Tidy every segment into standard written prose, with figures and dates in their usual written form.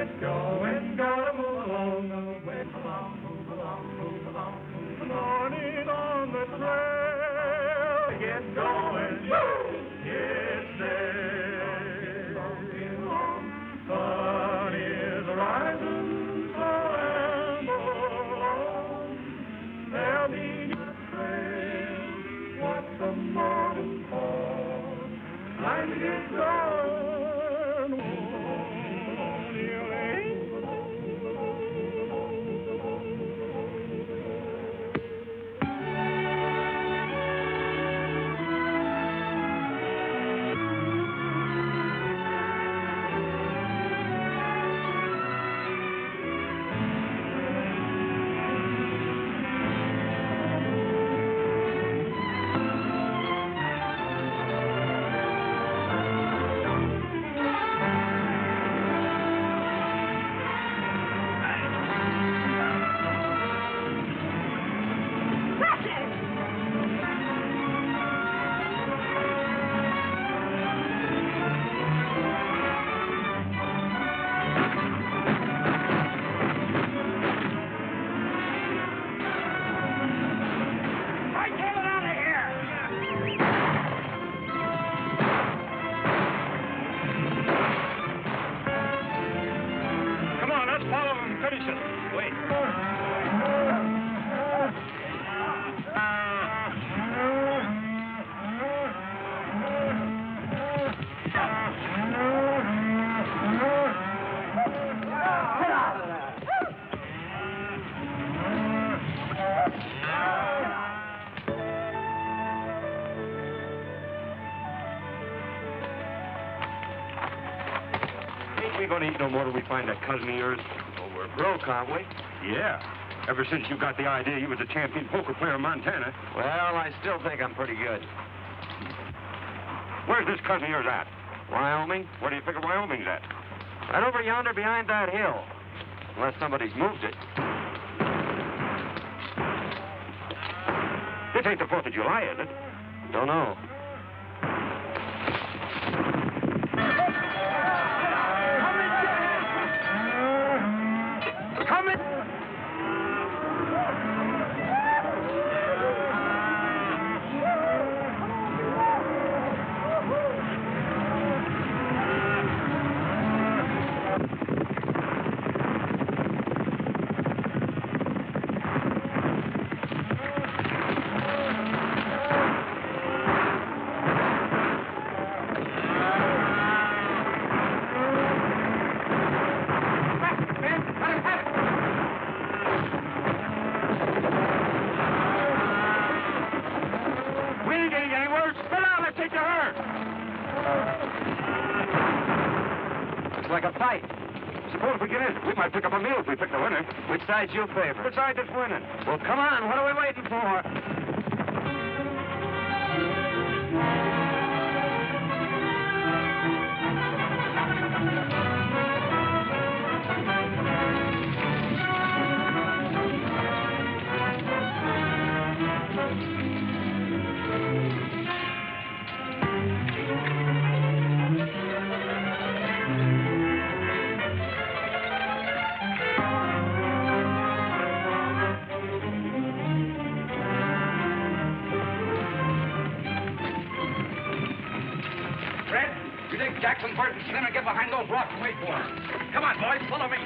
get going, gotta move along the way. Move along, move along, move along, move along. Morning on the trail, get going, it's there. Sun is rising, so amble on. There'll be a trail, what the morning calls. Time to get going. We're going to eat no more till we find that cousin of yours. Oh, we're broke, aren't we? Yeah. Ever since you got the idea you was a champion poker player in Montana. Well, I still think I'm pretty good. Where's this cousin of yours at? Wyoming? Where do you figure Wyoming's at? Right over yonder behind that hill. Unless somebody's moved it. This ain't the 4th of July, is it? Don't know. Like a fight. Suppose we get in. We might pick up a meal if we pick the winner. Which side's your favorite? Which side that's winning? Well, come on. What are we waiting for? Jackson Burton's gonna get behind those rocks and wait for him. Come on, boys, follow me.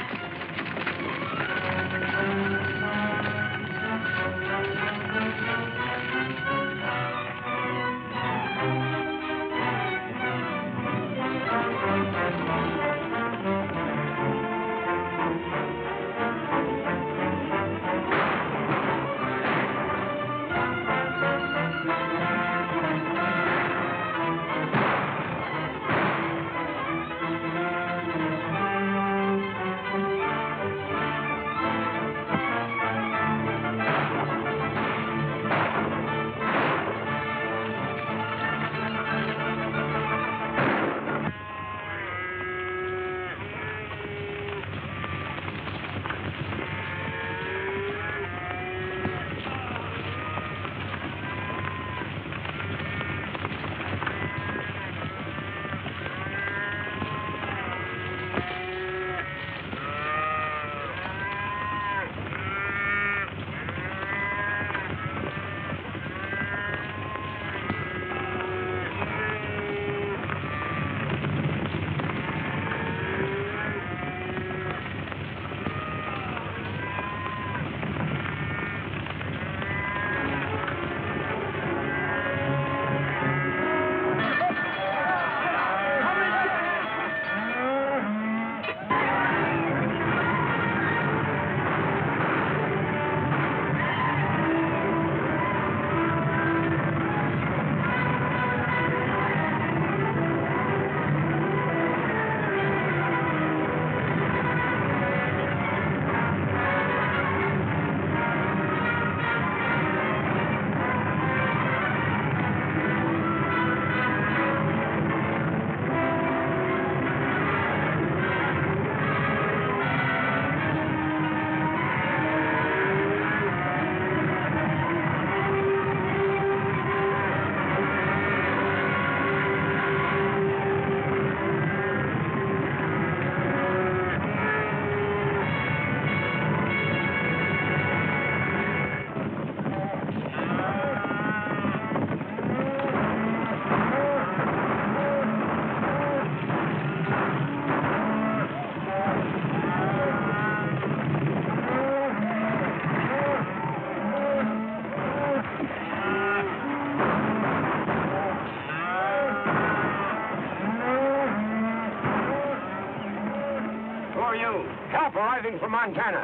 Help arriving from Montana.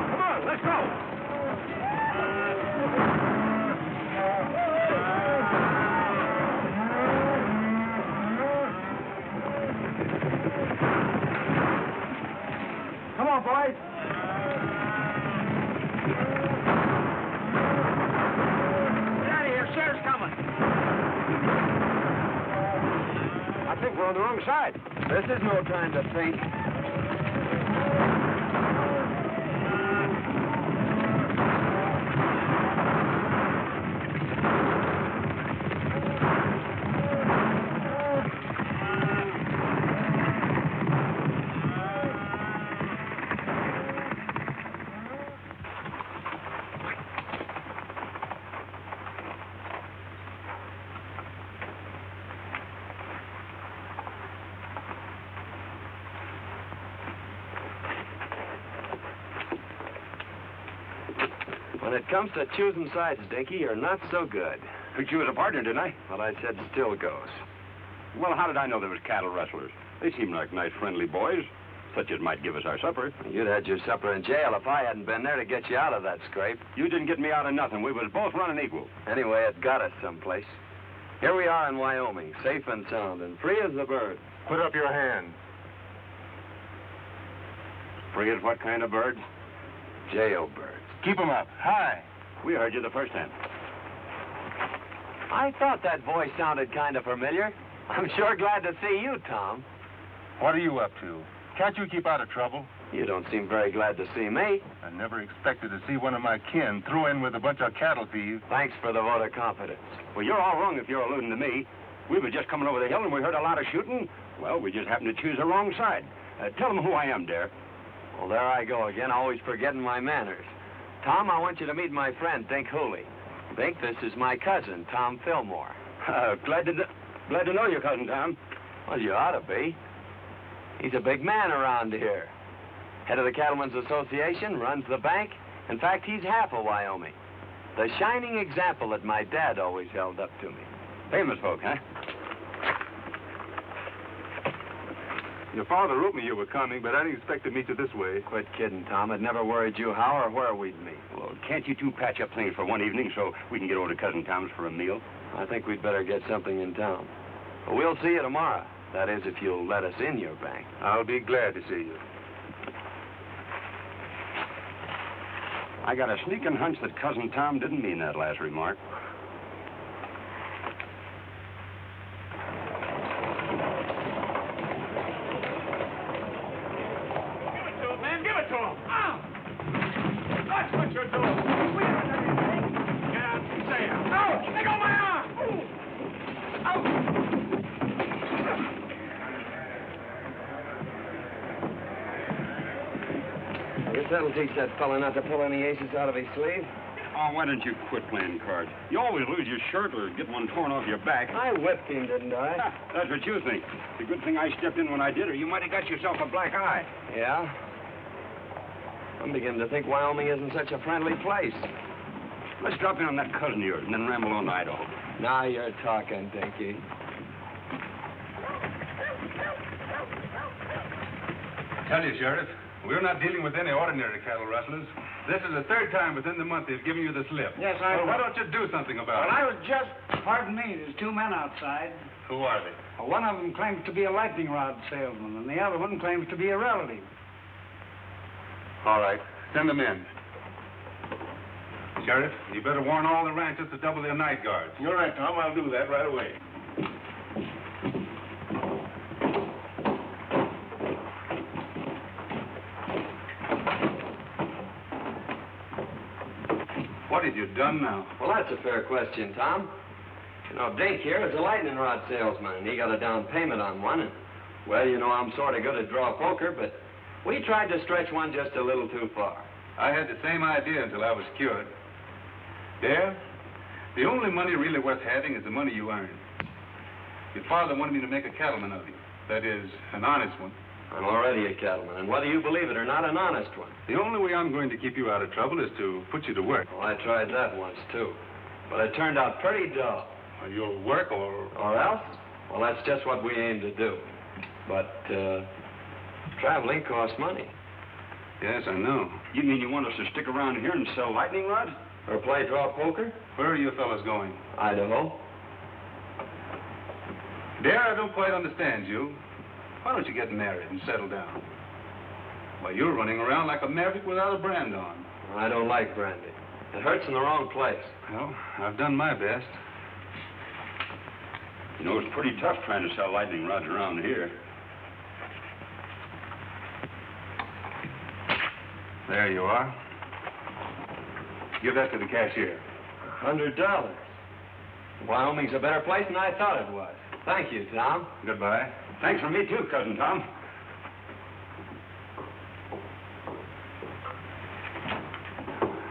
Come on, let's go. Come on, boys. Get out of here. Sheriff's coming. I think we're on the wrong side. This is no time to think. When it comes to choosing sides, Dinky, you're not so good. Picked you as a partner, didn't I? But I said still goes. Well, how did I know there was cattle rustlers? They seem like nice, friendly boys, such as might give us our supper. You'd had your supper in jail if I hadn't been there to get you out of that scrape. You didn't get me out of nothing. We was both running equal. Anyway, it got us someplace. Here we are in Wyoming, safe and sound, and free as a bird. Put up your hand. Free as what kind of bird? Jailbirds. Keep 'em up. High. We heard you the first time. I thought that voice sounded kind of familiar. I'm sure glad to see you, Tom. What are you up to? Can't you keep out of trouble? You don't seem very glad to see me. I never expected to see one of my kin throw in with a bunch of cattle thieves. Thanks for the vote of confidence. Well, you're all wrong if you're alluding to me. We were just coming over the hill and we heard a lot of shooting. Well, we just happened to choose the wrong side. Tell them who I am, Dare. Well, there I go again, always forgetting my manners. Tom, I want you to meet my friend, Dink Hooley. Dink, this is my cousin, Tom Fillmore. Glad to know your cousin, Tom. Well, you ought to be. He's a big man around here. Head of the Cattlemen's Association, runs the bank. In fact, he's half of Wyoming. The shining example that my dad always held up to me. Famous folk, huh? Your father wrote me you were coming, but I didn't expect to meet you this way. Quit kidding, Tom. It never worried you how or where we'd meet. Well, can't you two patch up things for one evening so we can get over to Cousin Tom's for a meal? I think we'd better get something in town. But we'll see you tomorrow. That is, if you'll let us in your bank. I'll be glad to see you. I got a sneaking hunch that Cousin Tom didn't mean that last remark. Give it to him. Oh! That's what you're doing. We haven't done anything. Get out and say it. No! Let go of my arm! I guess that'll teach that fella not to pull any aces out of his sleeve. Oh, why don't you quit playing cards? You always lose your shirt or get one torn off your back. I whipped him, didn't I? Ha, that's what you think. It's a good thing I stepped in when I did, or you might have got yourself a black eye. Yeah? I'm beginning to think Wyoming isn't such a friendly place. Let's drop in on that cousin of yours and then ramble on to Idaho. Now you're talking, Dinky. Tell you, Sheriff, we're not dealing with any ordinary cattle rustlers. This is the third time within the month they've given you the slip. Yes, I Well, know. why don't you do something about Well, it? I was just... Pardon me, there's two men outside. Who are they? One of them claims to be a lightning rod salesman, and the other one claims to be a relative. All right, send them in. Sheriff, you better warn all the ranchers to double their night guards. You're right, Tom. I'll do that right away. What have you done now? Well, that's a fair question, Tom. You know, Dink here is a lightning rod salesman, and he got a down payment on one. And, well, you know, I'm sort of good at draw poker, but we tried to stretch one just a little too far. I had the same idea until I was cured. Dare, the only money really worth having is the money you earn. Your father wanted me to make a cattleman of you. That is, an honest one. I'm already a cattleman, and whether you believe it or not, an honest one. The only way I'm going to keep you out of trouble is to put you to work. Well, I tried that once, too. But it turned out pretty dull. You'll work or... Or else? Well, that's just what we aim to do. But, traveling costs money. Yes, I know. You mean you want us to stick around here and sell lightning rods? Or play draw poker? Where are you fellas going? Idaho. Dear, I don't quite understand you. Why don't you get married and settle down? Why, you're running around like a maverick without a brand on. I don't like brandy. It hurts in the wrong place. Well, I've done my best. You know, it's pretty tough trying to sell lightning rods around here. There you are. Give that to the cashier. $100. Wyoming's a better place than I thought it was. Thank you, Tom. Goodbye. Thanks from me, too, Cousin Tom.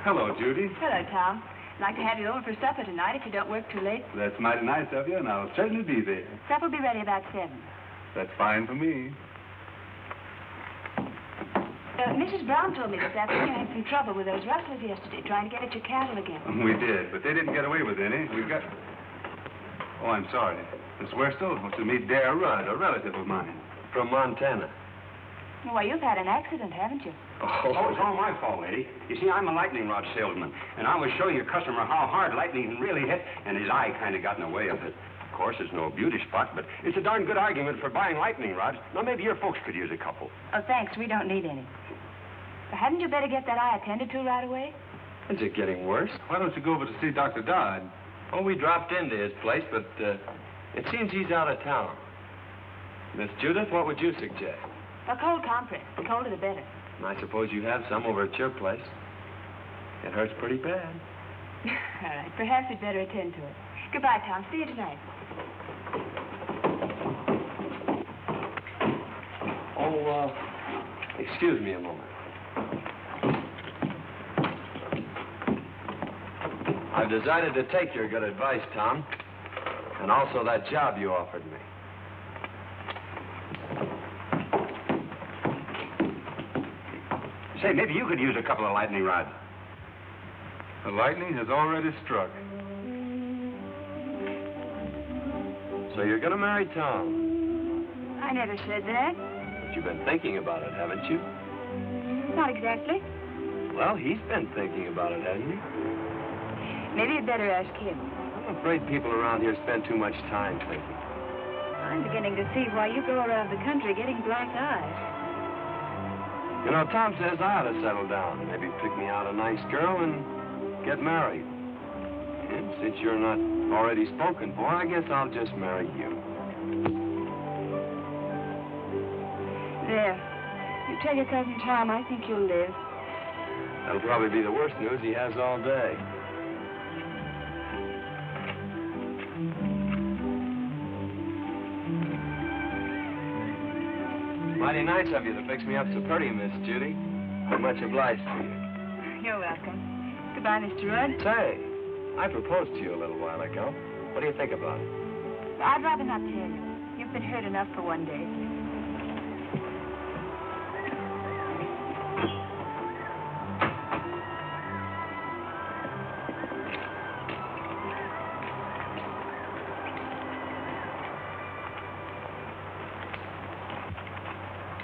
Hello, Judy. Hello, Tom. I'd like to have you over for supper tonight if you don't work too late. That's mighty nice of you, and I'll certainly be there. Supper will be ready about 7. That's fine for me. Mrs. Brown told me this afternoon you had some trouble with those rustlers yesterday, trying to get at your cattle again. We did, but they didn't get away with any. We got... Oh, I'm sorry. Miss Westel wants to meet Dare Rudd, a relative of mine. From Montana. Well, you've had an accident, haven't you? Oh, it's all my fault, lady. You see, I'm a lightning rod salesman, and I was showing a customer how hard lightning can really hit, and his eye kind of got in the way of it. Of course, it's no beauty spot, but it's a darn good argument for buying lightning rods. Now, maybe your folks could use a couple. Oh, thanks. We don't need any. But hadn't you better get that eye attended to right away? Is it getting worse? Why don't you go over to see Dr. Dodd? Oh, we dropped into his place, but it seems he's out of town. Miss Judith, what would you suggest? A cold compress. The colder, the better. I suppose you have some over at your place. It hurts pretty bad. All right. Perhaps we'd better attend to it. Goodbye, Tom. See you tonight. Oh, excuse me a moment. I've decided to take your good advice, Tom. And also that job you offered me. Say, maybe you could use a couple of lightning rods. The lightning has already struck. So you're going to marry Tom? I never said that. But you've been thinking about it, haven't you? Not exactly. Well, he's been thinking about it, hasn't he? Maybe you'd better ask him. I'm afraid people around here spend too much time thinking. I'm beginning to see why you go around the country getting black eyes. You know, Tom says I ought to settle down. Maybe pick me out a nice girl and get married. And since you're not already spoken for, I guess I'll just marry you. There. You tell your cousin Tom I think you'll live. That'll probably be the worst news he has all day. Mighty nice of you to fix me up so pretty, Miss Judy. I'm much obliged to you. You're welcome. Goodbye, Mr. Rudd. Say, I proposed to you a little while ago. What do you think about it? I'd rather not tell you. You've been hurt enough for one day.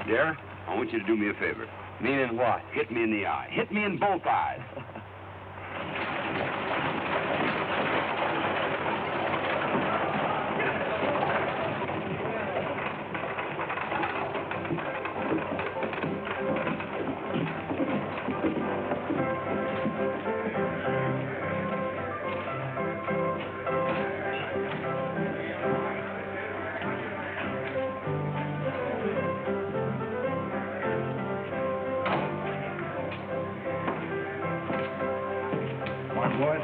Dare, I want you to do me a favor. Meaning what? Hit me in the eye. Hit me in both eyes. Boys.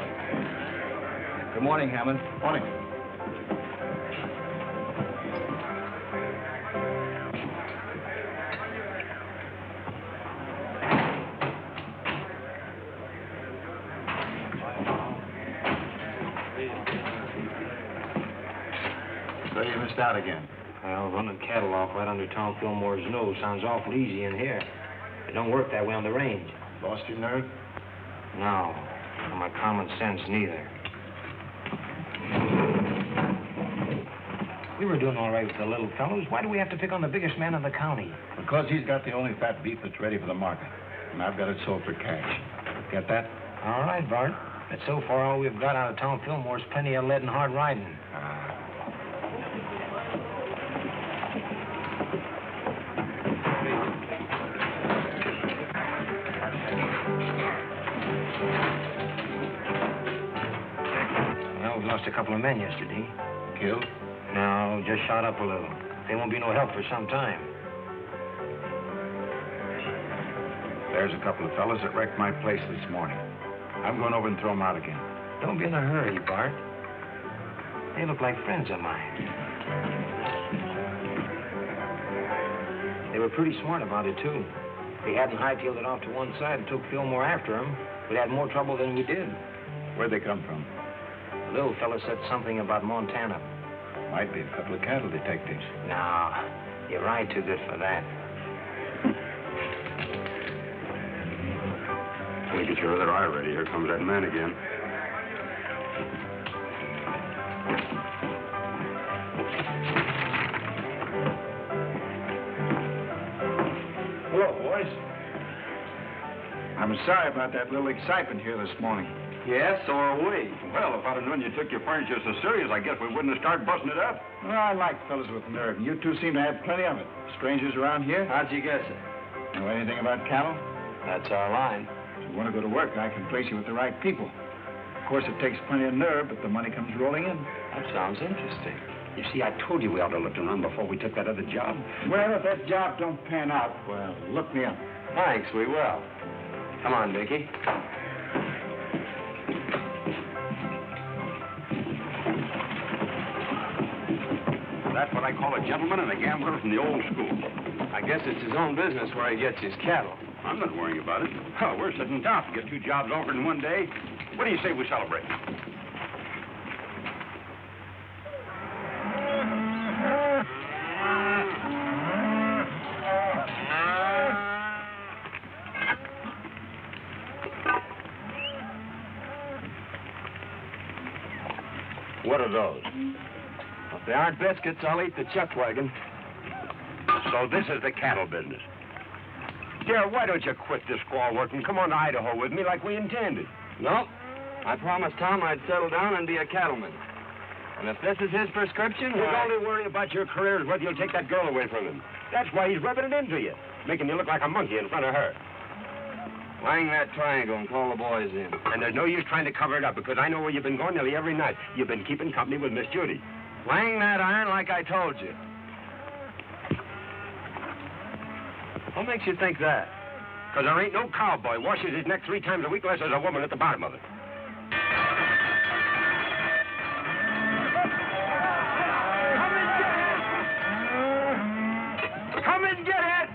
Good morning, Hammond. Morning. So you missed out again. Well, running cattle off right under Tom Fillmore's nose sounds awful easy in here. It don't work that way on the range. Lost your nerve? No. Or my common sense, neither. We were doing all right with the little fellows. Why do we have to pick on the biggest man in the county? Because he's got the only fat beef that's ready for the market. And I've got it sold for cash. Get that? All right, Bart. But so far, all we've got out of Tom Fillmore's plenty of lead and hard riding. Well, we lost a couple of men yesterday. Killed? No, just shot up a little. They won't be no help for some time. There's a couple of fellas that wrecked my place this morning. I'm going over and throw them out again. Don't be in a hurry, Bart. They look like friends of mine. They were pretty smart about it, too. If we hadn't hightailed it off to one side and took Fillmore after him, we'd had more trouble than we did. Where'd they come from? The little fella said something about Montana. Might be a couple of cattle detectives. No, you ride too good for that. Well, get your other eye ready. Here comes that man again. Hello, boys. I'm sorry about that little excitement here this morning. Yes, so are we. Well, if I'd have known you took your furniture so serious, I guess we wouldn't have started busting it up. Well, I like fellas with nerve, and you two seem to have plenty of it. Strangers around here? How'd you guess it? Know anything about cattle? That's our line. If you want to go to work, I can place you with the right people. Of course, it takes plenty of nerve, but the money comes rolling in. That sounds interesting. You see, I told you we ought to look around before we took that other job. Well, if that job don't pan out, well, look me up. Thanks, we will. Come on, Dickie. That's what I call a gentleman and a gambler from the old school. I guess it's his own business where he gets his cattle. I'm not worrying about it. Oh, we're sitting tough. Get 2 jobs offered in one day. What do you say we celebrate? What are those? If they aren't biscuits, I'll eat the chuck wagon. So this is the cattle business. Dear, why don't you quit this squaw work and come on to Idaho with me like we intended? No. I promised Tom I'd settle down and be a cattleman. And if this is his prescription, You're why... only worry about your career is whether you'll take that girl away from him. That's why he's rubbing it into you, making you look like a monkey in front of her. Wang that triangle and call the boys in. And there's no use trying to cover it up, because I know where you've been going nearly every night. You've been keeping company with Miss Judy. Wang that iron like I told you. What makes you think that? Because there ain't no cowboy washes his neck 3 times a week unless there's a woman at the bottom of it. Come and get it!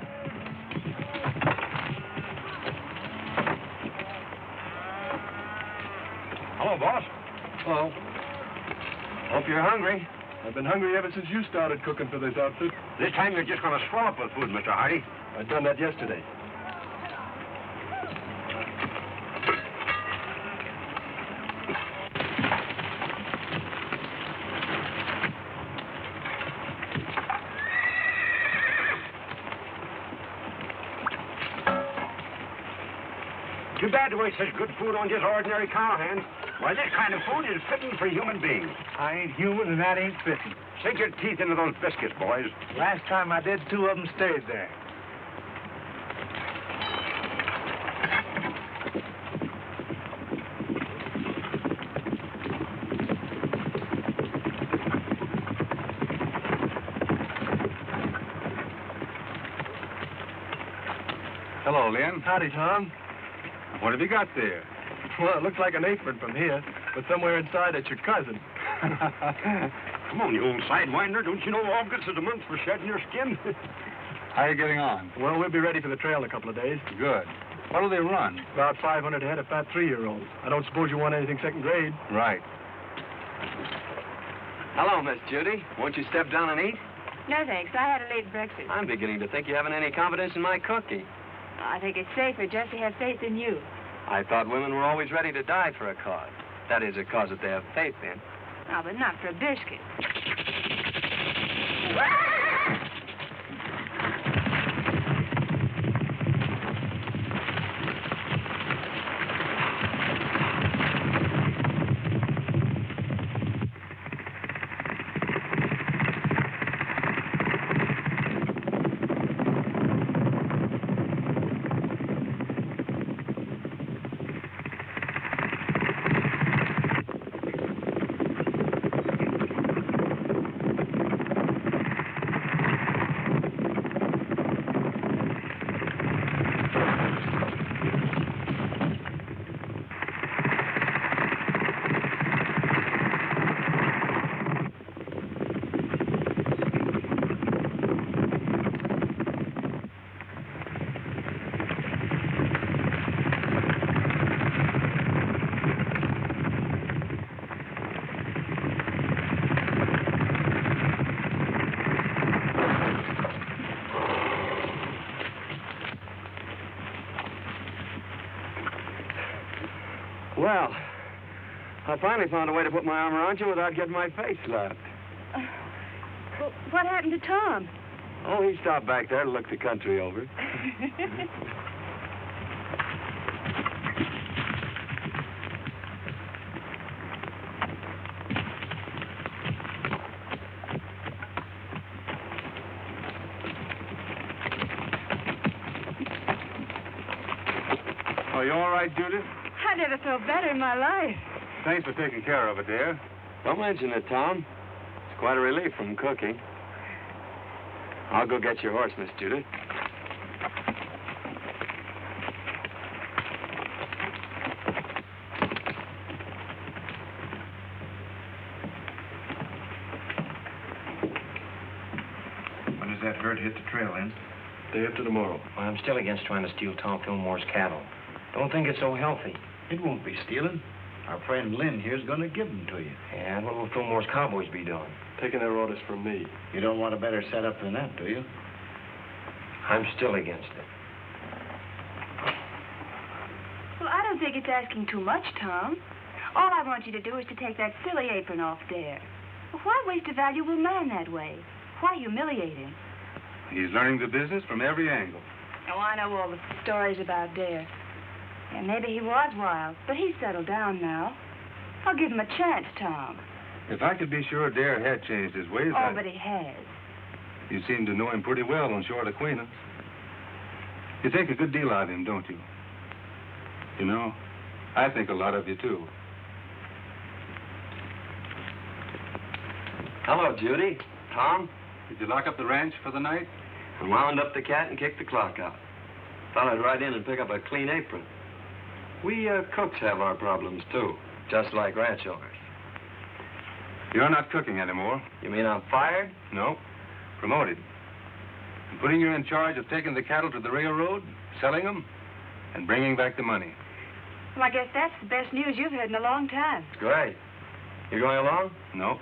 Hello, boss. Hello. Hope you're hungry. I've been hungry ever since you started cooking for this outfit. This time you're just going to swell up with food, Mr. Hardy. I'd done that yesterday. Too bad to waste such good food on just ordinary cowhands. Why, this kind of food is fitting for human beings. I ain't human, and that ain't fitting. Sink your teeth into those biscuits, boys. Last time I did, 2 of them stayed there. Hello, Lynn. Howdy, Tom. What have you got there? Well, it looks like an apron from here, but somewhere inside it's your cousin. Come on, you old sidewinder. Don't you know August is a month for shedding your skin? How are you getting on? Well, we'll be ready for the trail in a couple of days. Good. What do they run? About 500 head of fat 3-year-olds. I don't suppose you want anything second grade. Right. Hello, Miss Judy. Won't you step down and eat? No, thanks. I had a late breakfast. I'm beginning to think you haven't any confidence in my cooking. I think it's safer just to have faith in you. I thought women were always ready to die for a cause. That is, a cause that they have faith in. Oh, but not for a biscuit. Well, I finally found a way to put my arm around you without getting my face slapped. Well, what happened to Tom? Oh, he stopped back there to look the country over. Are you all right, Judith? I never felt better in my life. Thanks for taking care of it, dear. Don't mention it, Tom. It's quite a relief from cooking. I'll go get your horse, Miss Judith. When does that herd hit the trail, Lynn? Day after tomorrow. Well, I'm still against trying to steal Tom Fillmore's cattle. Don't think it's so healthy. It won't be stealing. Our friend Lynn here's going to give them to you. And what will Fillmore's cowboys be doing? Taking their orders from me. You don't want a better setup than that, do you? I'm still against it. Well, I don't think it's asking too much, Tom. All I want you to do is to take that silly apron off Dare. Why waste a valuable man that way? Why humiliate him? He's learning the business from every angle. Oh, I know all the stories about Dare. And maybe he was wild, but he's settled down now. I'll give him a chance, Tom. If I could be sure Dare had changed his ways, Oh, but he has. You seem to know him pretty well on shore at Aquinas. You think a good deal of him, don't you? You know, I think a lot of you, too. Hello, Judy. Tom? Did you lock up the ranch for the night? I wound up the cat and kicked the clock out. Thought I'd ride in and pick up a clean apron. We cooks have our problems, too, just like ranch owners. You're not cooking anymore. You mean I'm fired? No. Promoted. I'm putting you in charge of taking the cattle to the railroad, selling them, and bringing back the money. Well, I guess that's the best news you've heard in a long time. Great. You going along? No.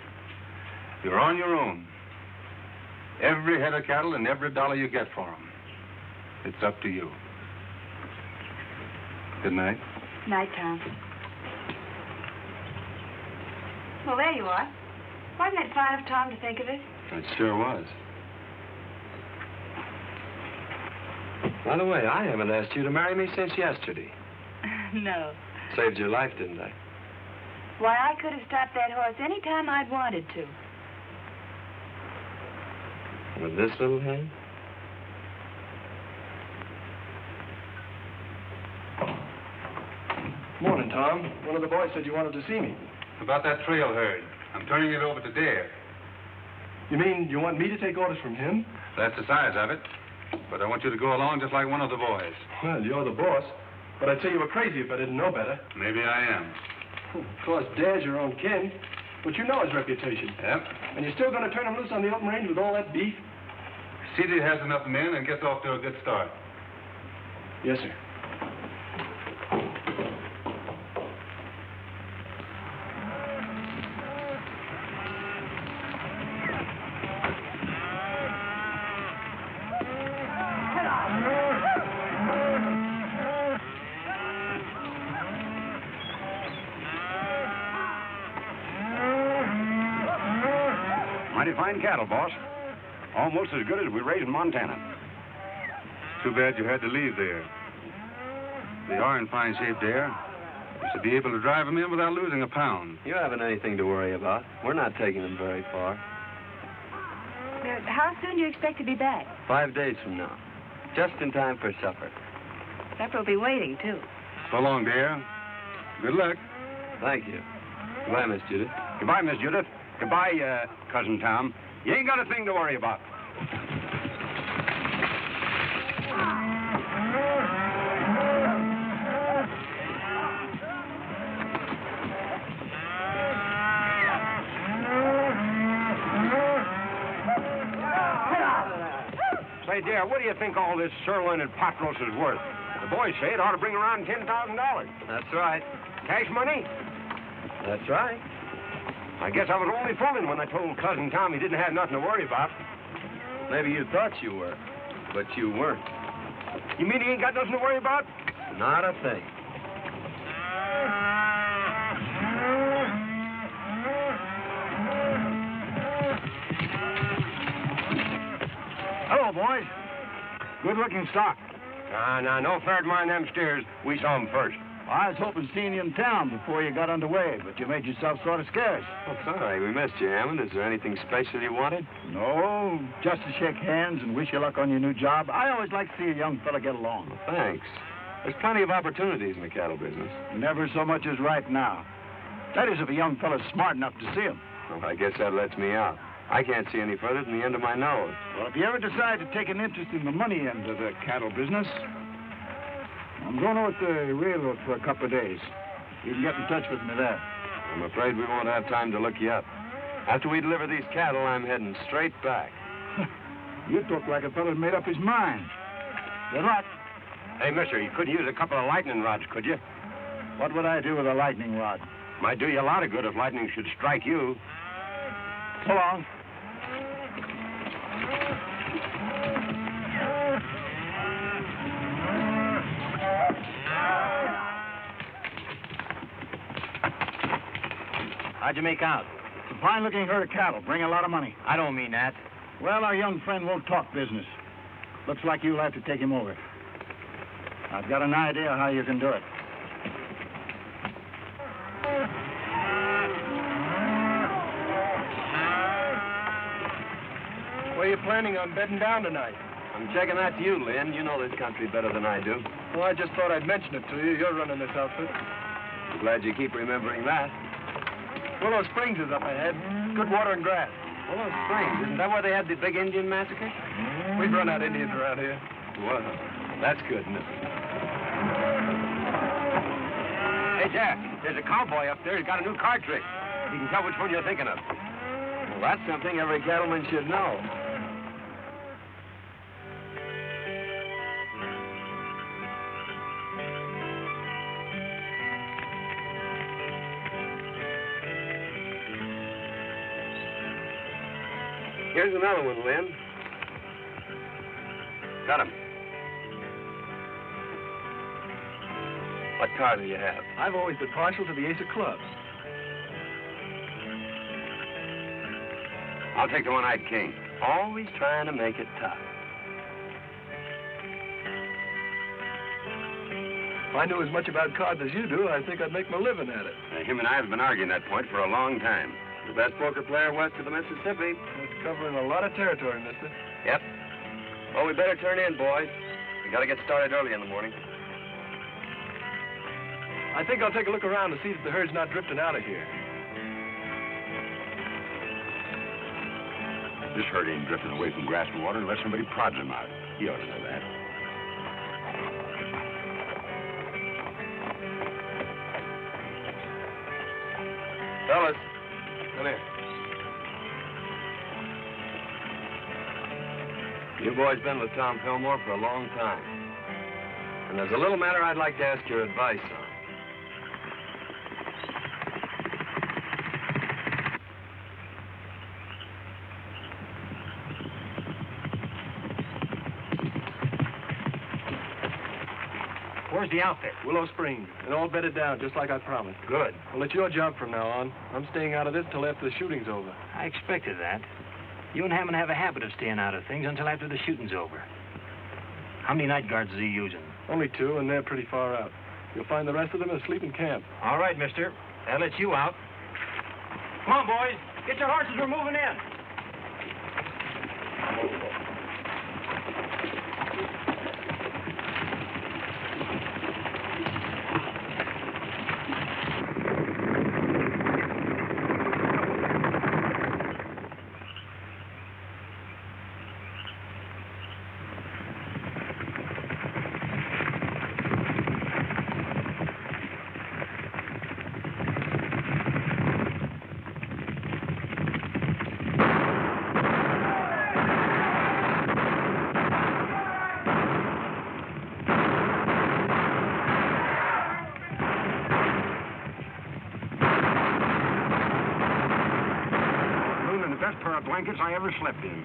You're on your own. Every head of cattle and every dollar you get for them. It's up to you. Good night. Night, Tom. Well, there you are. Wasn't it fine of Tom to think of it? It sure was. By the way, I haven't asked you to marry me since yesterday. No. Saved your life, didn't I? Why, I could have stopped that horse any time I'd wanted to. With this little hand? Morning, Tom. One of the boys said you wanted to see me. About that trail herd. I'm turning it over to Dare. You mean you want me to take orders from him? That's the size of it. But I want you to go along just like one of the boys. Well, you're the boss. But I'd say you were crazy if I didn't know better. Maybe I am. Of course, Dad's your own kin. But you know his reputation. Yep. And you're still going to turn him loose on the open range with all that beef? See that he has enough men and gets off to a good start. Yes, sir. Mighty fine cattle, boss. Almost as good as we raise in Montana. Too bad you had to leave there. They are in fine shape there. You should be able to drive them in without losing a pound. You haven't anything to worry about. We're not taking them very far. How soon do you expect to be back? 5 days from now. Just in time for supper. Supper will be waiting, too. So long, Dare. Good luck. Thank you. Goodbye, Miss Judith. Goodbye, Miss Judith. Goodbye, Cousin Tom. You ain't got a thing to worry about. Say, Dare, what do you think all this sirloin and pot roast is worth? The boys say it ought to bring around $10,000. That's right. Cash money? That's right. I guess I was only fooling when I told Cousin Tom he didn't have nothing to worry about. Maybe you thought you were, but you weren't. You mean he ain't got nothing to worry about? Not a thing. boys. Good-looking stock. No fair to mind them steers. We saw them first. I was hoping seeing you in town before you got underway, but you made yourself sort of scarce. Well, sorry, we missed you, Hammond. Is there anything special you wanted? No, just to shake hands and wish you luck on your new job. I always like to see a young fella get along. Well, thanks. There's plenty of opportunities in the cattle business. Never so much as right now. That is, if a young fella's smart enough to see him. Well, I guess that lets me out. I can't see any further than the end of my nose. Well, if you ever decide to take an interest in the money end of the cattle business, I'm going out to the railroad for a couple of days. You can get in touch with me there. I'm afraid we won't have time to look you up. After we deliver these cattle, I'm heading straight back. You talk like a fella's made up his mind. Good luck. Hey, mister, you couldn't use a couple of lightning rods, could you? What would I do with a lightning rod? Might do you a lot of good if lightning should strike you. So long. How'd you make out? It's a fine-looking herd of cattle. Bring a lot of money. I don't mean that. Well, our young friend won't talk business. Looks like you'll have to take him over. I've got an idea how you can do it. Where you planning on bedding down tonight? I'm checking that to you, Lynn. You know this country better than I do. Well, I just thought I'd mention it to you. You're running this outfit. I'm glad you keep remembering that. Willow Springs is up ahead. Good water and grass. Willow Springs, isn't that where they had the big Indian massacre? We've run out Indians around here. Well, that's good, isn't it? Hey, Jack, there's a cowboy up there. He's got a new card trick. You can tell which one you're thinking of. Well, that's something every cattleman should know. Here's another one, Lynn. Got him. What card do you have? I've always been partial to the ace of clubs. I'll take the one-eyed king. Always trying to make it tough. If I knew as much about cards as you do, I think I'd make my living at it. Him and I have been arguing that point for a long time. The best poker player west of the Mississippi. It's covering a lot of territory, mister. Yep. Well, we better turn in, boys. We gotta get started early in the morning. I think I'll take a look around to see that the herd's not drifting out of here. This herd ain't drifting away from grass and water unless somebody prods him out. You ought to know that. Fellas, come here. You boys been with Tom Fillmore for a long time. And there's a little matter I'd like to ask your advice on. Where's the outfit? Willow Springs, and all bedded down, just like I promised. Good. Well, it's your job from now on. I'm staying out of this till after the shooting's over. I expected that. You and Hammond have a habit of staying out of things until after the shooting's over. How many night guards is he using? Only 2, and they're pretty far out. You'll find the rest of them asleep in camp. All right, mister. That lets you out. Come on, boys. Get your horses. We're moving in. Best pair of blankets I ever slept in.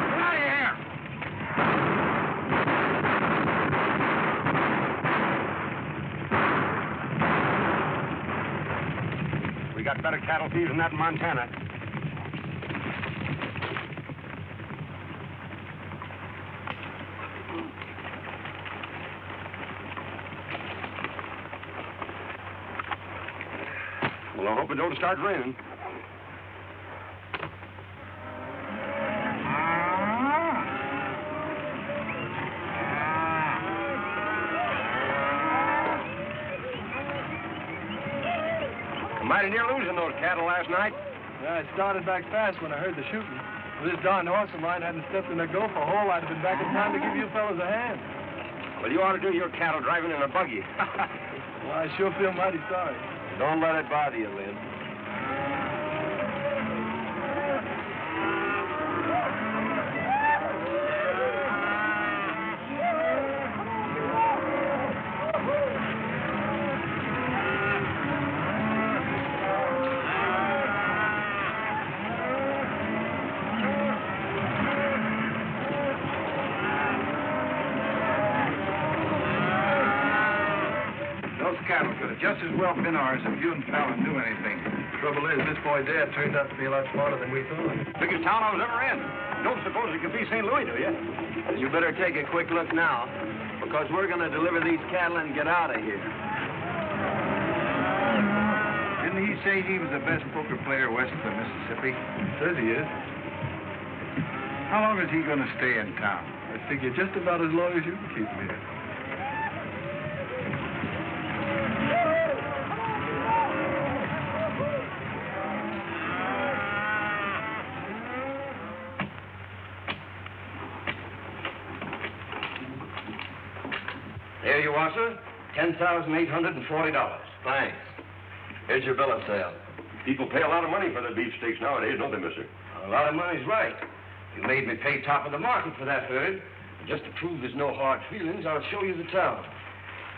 Get out of here! better cattle thieves than that in Montana. Well, I hope it don't start raining. Mighty near losing those cattle last night. Yeah, I started back fast when I heard the shooting. If this darn horse of mine hadn't stepped in a gopher hole, I'd have been back in time to give you fellas a hand. Well, you ought to do your cattle driving in a buggy. Well, I sure feel mighty sorry. Don't let it bother you, Lynn. Cattle could have just as well been ours if you and Fallon knew anything. Trouble is, this boy Dad turned out to be a lot smarter than we thought. Biggest town I was ever in. Don't suppose it could be St. Louis, do you? You better take a quick look now, because we're going to deliver these cattle and get out of here. Didn't he say he was the best poker player west of the Mississippi? Says he is. How long is he going to stay in town? I figure just about as long as you can keep him here. Here you are, sir. $10,840. Thanks. Here's your bill of sale. People pay a lot of money for their beefsteaks nowadays, don't they, mister? A lot of money's right. You made me pay top of the market for that herd. And just to prove there's no hard feelings, I'll show you the town.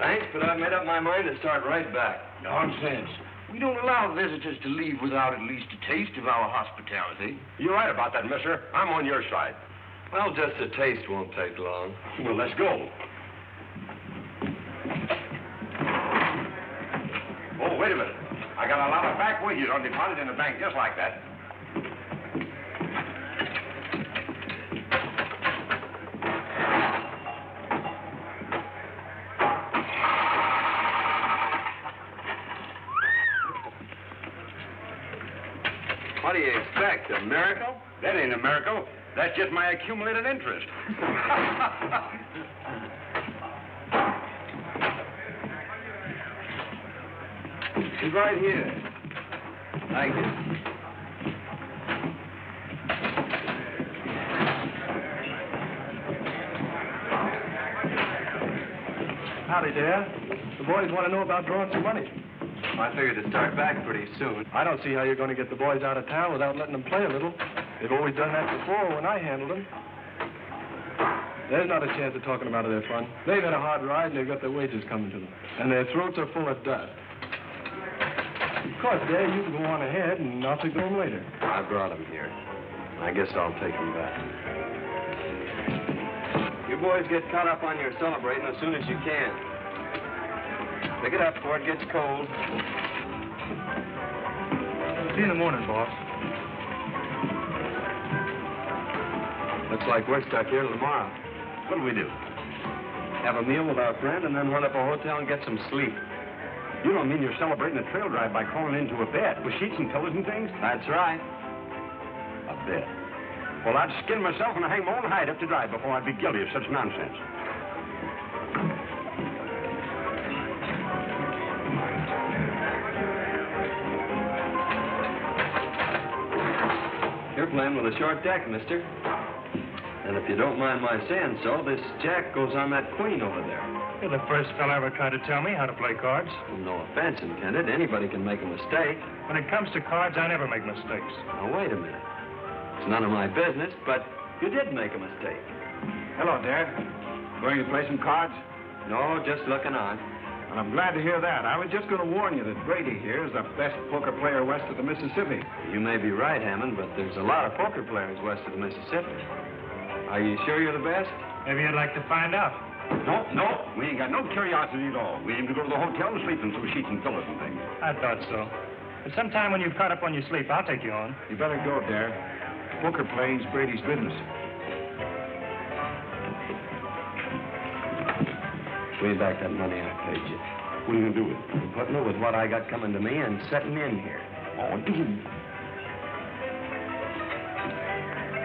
Thanks, but I've made up my mind to start right back. Nonsense. We don't allow visitors to leave without at least a taste of our hospitality. You're right about that, mister. I'm on your side. Well, just a taste won't take long. Well, let's go. Oh, wait a minute. I got a lot of back wages on deposit in the bank just like that. What do you expect, a miracle? That ain't a miracle. That's just my accumulated interest. She's right here. Thank you. Howdy, Dad. The boys want to know about drawing some money. I figured to start back pretty soon. I don't see how you're going to get the boys out of town without letting them play a little. They've always done that before when I handled them. There's not a chance of talking them out of their fun. They've had a hard ride and they've got their wages coming to them. And their throats are full of dust. Of course, Dad, you can go on ahead and I'll take them later. I brought them here. I guess I'll take them back. You boys get caught up on your celebrating as soon as you can. Pick it up before it gets cold. See you in the morning, boss. Looks like we're stuck here till tomorrow. What'll we do? Have a meal with our friend and then run up a hotel and get some sleep. You don't mean you're celebrating a trail drive by crawling into a bed with sheets and pillows and things? That's right. A bed? Well, I'd skin myself and hang my own hide up to dry before I'd be guilty of such nonsense. You're playing with a short deck, mister. And if you don't mind my saying so, this jack goes on that queen over there. You're the first fellow ever tried to tell me how to play cards. Well, no offense intended. Anybody can make a mistake. When it comes to cards, I never make mistakes. Now, wait a minute. It's none of my business, but you did make a mistake. Hello, Dad. Going to play some cards? No, just looking on. Well, I'm glad to hear that. I was just going to warn you that Brady here is the best poker player west of the Mississippi. You may be right, Hammond, but there's a lot of poker players west of the Mississippi. Are you sure you're the best? Maybe you'd like to find out. No, we ain't got no curiosity at all. We aim to go to the hotel and sleep in some sheets and pillows and things. I thought so. But sometime when you've caught up on your sleep, I'll take you on. You better go, Dare. Poker playing's Brady's business. Way back that money I paid you. What are you going to do with it? Putting it with what I got coming to me and setting in here. Oh,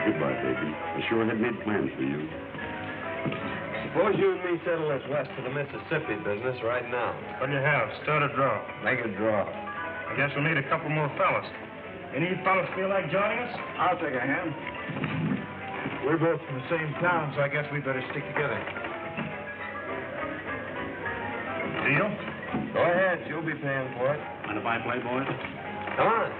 goodbye, baby. I sure had made plans for you. Suppose you and me settle this west to the Mississippi business right now. What do you have? Stud or draw? Make a draw. I guess we'll need a couple more fellas. Any fellas feel like joining us? I'll take a hand. We're both from the same town, so I guess we better stick together. Deal? Go ahead. You'll be paying for it. Mind if I play, boys? Come on.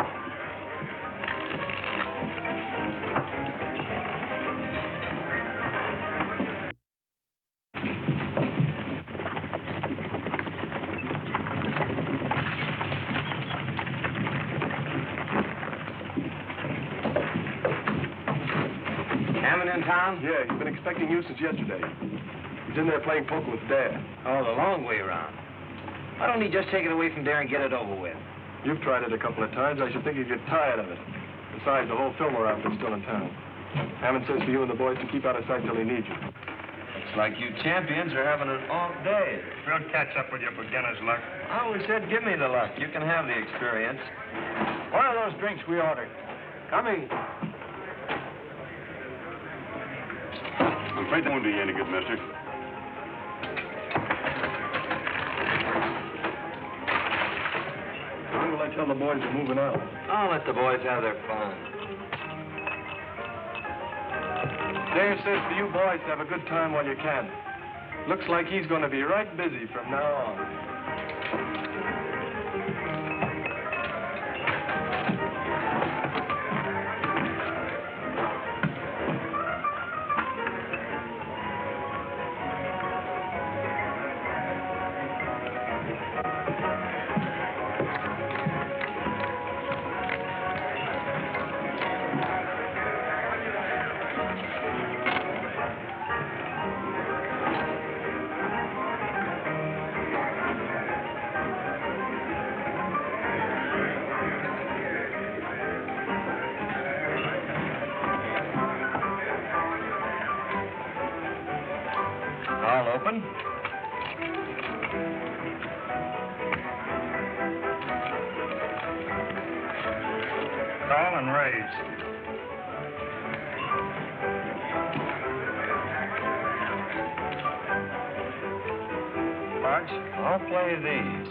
Hammond in town? Yeah, he's been expecting you since yesterday. He's in there playing poker with Dad. Oh, the long way around. Why don't he just take it away from there and get it over with? You've tried it a couple of times. I should think you'd get tired of it. Besides, the whole Fillmore outfit's still in town. Hammond says for you and the boys to keep out of sight till he needs you. Looks like you champions are having an off day. We'll catch up with your beginner's luck. I always said, give me the luck. You can have the experience. One of those drinks we ordered. Coming. I'm afraid that won't do you any good, mister. When will I tell the boys you're moving out? I'll let the boys have their fun. Dave says for you boys to have a good time while you can. Looks like he's going to be right busy from now on. All open. Call and raise. Parks, I'll play these.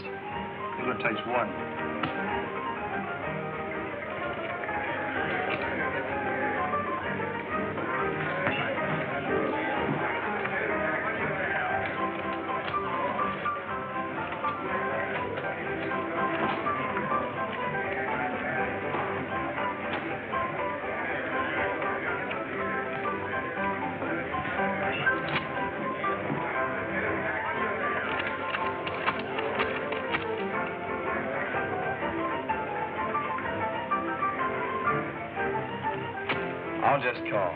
It takes one. I'll just call.